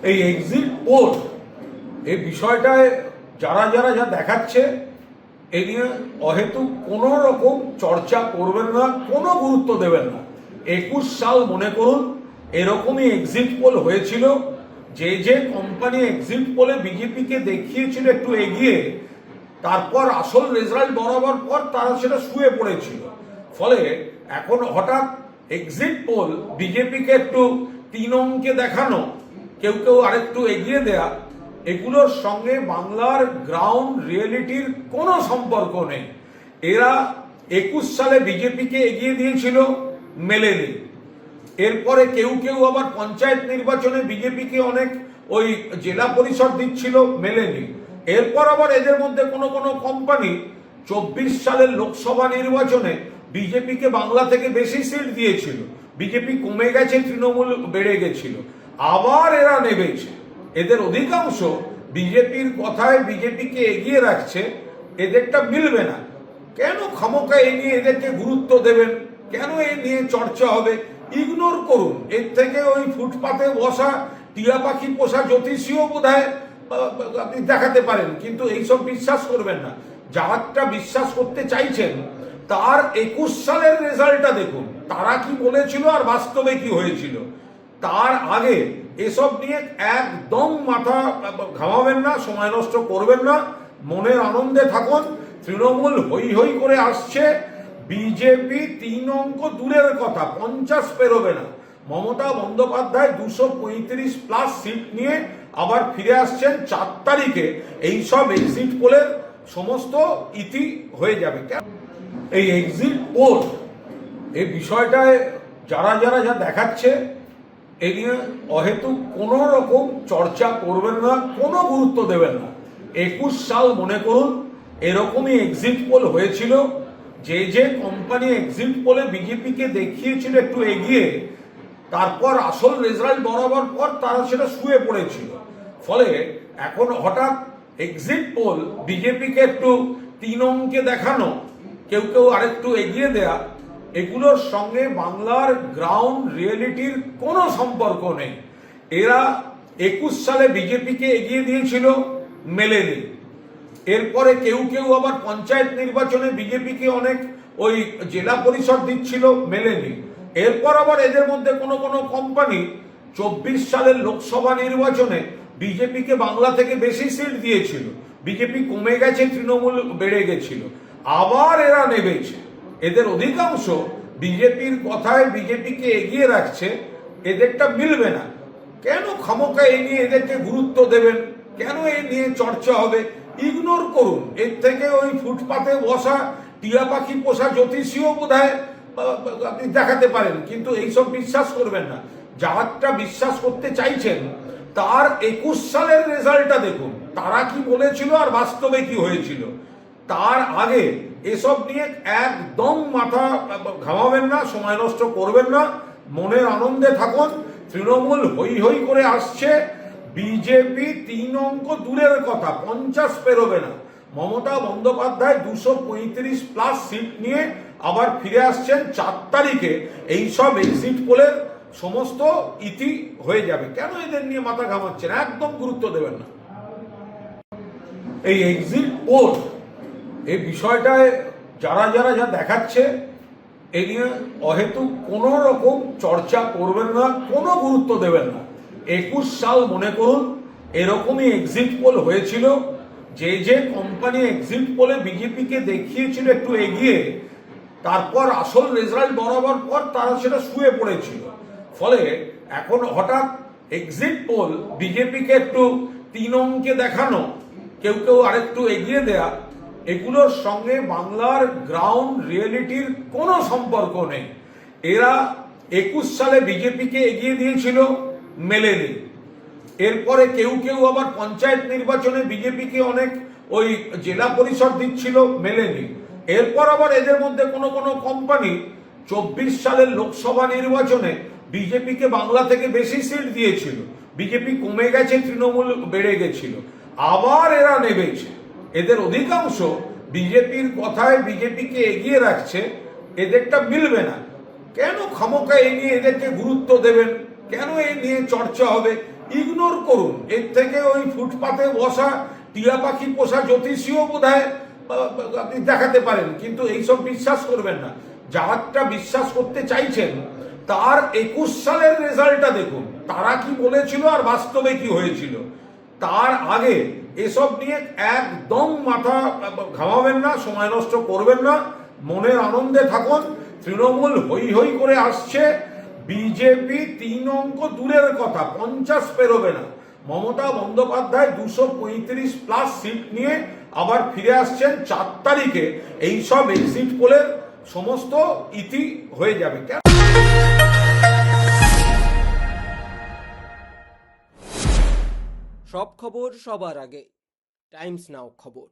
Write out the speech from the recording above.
এই exit pole এই বিষয়টায় যারা যারা যা দেখাচ্ছে এ নিয়ে অহেতুক কোনো রকম চর্চা করবেন না, কোনো গুরুত্ব দেবেন না। 21 সাল মনে করুন এরকমই এক্সিট পোল হয়েছিল। যে কোম্পানি এক্সিট পোলে বিজেপিকে দেখিয়েছিল একটু এগিয়ে, তারপর আসল রেজাল্ট বরাবর পর তারা সেটা শুয়ে পড়েছিল। ফলে এখন হঠাৎ এক্সিট পোল বিজেপিকে একটু 3 অঙ্কে দেখানো, কেউ কেউ আরেকটু এগিয়ে দেয়া, এগুলোর সঙ্গে বাংলার গ্রাউন্ড রিয়েলিটির কোনো সম্পর্ক নেই। এরা 21 সালে বিজেপিকে এগিয়ে দিয়েছিল, মেলেনি। এরপরে কেউ কেউ আবার পঞ্চায়েত নির্বাচনে বিজেপিকে অনেক ওই জেলা পরিষদ দিচ্ছিল, মেলেনি। এরপর আবার এদের মধ্যে কোনো কোনো কোম্পানি 24 সালের লোকসভা নির্বাচনে বিজেপিকে বাংলা থেকে বেশি সিট দিয়েছিল, বিজেপি কমে গেছে, তৃণমূল বেড়ে গেছিল, আবার এরা নেমেছে। এদের অধিকাংশ বিজেপির কথায় বিজেপিকে এগিয়ে রাখছে, এদেরটা মিলবে না। কেন খামোকা এ নিয়ে এদেরকে গুরুত্ব দেবেন? কেন এ নিয়ে চর্চা হবে? ইগনোর করুন। এর থেকে ওই ফুটপাতে বসা টিয়া পাখি পোষা জ্যোতিষীও বোধহয় আপনি দেখাতে পারেন, কিন্তু এইসব বিশ্বাস করবেন না। যারটা বিশ্বাস করতে চাইছেন তার 21 সালের রেজাল্টটা দেখুন, তারা কি বলেছিল আর বাস্তবে কি হয়েছিল। তার আগে এসব নিয়ে একদম মাথা ঘামাবেন না, সময় নষ্ট করবেন না, মনের আনন্দে থাকুন। তৃণমূল হই হই করে আসছে, বিজেপি 3 অঙ্ক দূরের কথা 50 পেরোবে না। মমতা বন্দ্যোপাধ্যায় 235 প্লাস সিট নিয়ে আবার ফিরে আসছেন 4 তারিখে। এইসব এক্সিট পোলের সমস্ত ইতি হয়ে যাবে। এই এক্সিট পোল এই বিষয়টায় যারা যারা যা দেখাচ্ছে এ নিয়ে অহেতুক কোনো রকম চর্চা করবেন না, কোনো গুরুত্ব দেবেন না। 21 সাল মনে করুন এরকমই এক্সিট পোল হয়েছিল। যে কোম্পানি এক্সিট পোলে বিজেপিকে দেখিয়েছিল একটু এগিয়ে, তারপর আসল রেজাল্ট বরাবর পর তারা সেটা শুয়ে পড়েছিল। ফলে এখন হঠাৎ এক্সিট পোল বিজেপিকে একটু 3 অঙ্কে দেখানো, কেউ কেউ আরেকটু এগিয়ে দেয়া, এগুলোর সঙ্গে বাংলার গ্রাউন্ড রিয়েলিটির কোনো সম্পর্ক নেই। এরা 21 সালে বিজেপিকে এগিয়ে দিয়েছিল, মেলেনি। এরপরে কেউ কেউ আবার পঞ্চায়েত নির্বাচনে বিজেপিকে অনেক ওই জেলা পরিষদ দিচ্ছিল, মেলেনি। এরপর আবার এদের মধ্যে কোনো কোনো কোম্পানি 24 সালের লোকসভা নির্বাচনে বিজেপিকে বাংলা থেকে বেশি সিট দিয়েছিল, বিজেপি কমে গেছে, তৃণমূল বেড়ে গেছিল, আবার এরা নেমেছে। এদের অধিকাংশ বিজেপির কথায় বিজেপিকে এগিয়ে রাখছে, এদেরটা মিলবে না। কেন খামোকা এ নিয়ে এদেরকে গুরুত্ব দেবেন? কেন এ নিয়ে চর্চা হবে? ইগনোর করুন। এর থেকে ওই ফুটপাতে বসা টিয়া পাখি পোষা জ্যোতিষীও বোধহয় আপনি দেখাতে পারেন, কিন্তু এইসব বিশ্বাস করবেন না। যারটা বিশ্বাস করতে চাইছেন তার 21 সালের রেজাল্টটা দেখুন, তারা কি বলেছিল আর বাস্তবে কি হয়েছিল। তার আগে এসব নিয়ে একদম মাথা ঘামাবেন না, সময় নষ্ট করবেন না, মনের আনন্দে থাকুন। তৃণমূল হই হই করে আসছে, বিজেপি 3 অঙ্ক দূরের কথা 50 পেরোবে না। মমতা বন্দ্যোপাধ্যায় 235 প্লাস সিট নিয়ে আবার ফিরে আসছেন 4 তারিখে। এইসব এক্সিট পোলের সমস্ত ইতি হয়ে যাবে। কেন এদের নিয়ে মাথা ঘামাচ্ছেন? একদম গুরুত্ব দেবেন না। এই এক্সিট পোল এই বিষয়টায় যারা যারা যা দেখাচ্ছে এ নিয়ে অহেতুক কোনো রকম চর্চা করবেন না, কোনো গুরুত্ব দেবেন না। 21 সাল মনে করুন এরকমই এক্সিট পোল হয়েছিল। যে কোম্পানি এক্সিট পোলে বিজেপিকে দেখিয়েছিল একটু এগিয়ে, তারপর আসল রেজাল্ট বরাবর পর তারা সেটা শুয়ে পড়েছিল। ফলে এখন হঠাৎ এক্সিট পোল বিজেপিকে একটু 3 অঙ্কে দেখানো, কেউ কেউ আরেকটু এগিয়ে দেয়া, এগুলোর সঙ্গে বাংলার গ্রাউন্ড রিয়েলিটির কোনো সম্পর্ক নেই। এরা 21 সালে বিজেপিকে এগিয়ে দিয়েছিল, মেলেনি। এরপরে কেউ কেউ আবার পঞ্চায়েত নির্বাচনে বিজেপিকে অনেক ওই জেলা পরিষদ দিচ্ছিল, মেলেনি। এরপর আবার এদের মধ্যে কোনো কোনো কোম্পানি 24 সালের লোকসভা নির্বাচনে বিজেপিকে বাংলা থেকে বেশি সিট দিয়েছিল, বিজেপি কমে গেছে, তৃণমূল বেড়ে গেছিল, আবার এরা নেমেছে। এদের অধিকাংশ বিজেপির কথায় বিজেপিকে এগিয়ে রাখছে, এদেরটা মিলবে না। কেন খামোকা এ নিয়ে এদেরকে গুরুত্ব দেবেন? কেন এ নিয়ে চর্চা হবে? ইগনোর করুন। এর থেকে ওই ফুটপাতে বসা টিয়া পাখি পোষা জ্যোতিষীও বোধহয় আপনি দেখাতে পারেন, কিন্তু এইসব বিশ্বাস করবেন না। যারটা বিশ্বাস করতে চাইছেন তার 21 সালের রেজাল্টটা দেখুন, তারা কি বলেছিল আর বাস্তবে কি হয়েছিল। তার আগে এসব নিয়ে একদম মাথা ঘামাবেন না, সময় নষ্ট করবেন না, মনের আনন্দে থাকুন। তৃণমূল হই হই করে আসছে, বিজেপি 3 অঙ্ক দূরের কথা 50 পেরোবে না। মমতা বন্দ্যোপাধ্যায় 235+ সিট নিয়ে আবার ফিরে আসছেন 4 তারিখে। এইসব এক্সিট পোলের সমস্ত ইতি হয়ে যাবে। সব খবর সবার আগে, টাইমস নাও খবর।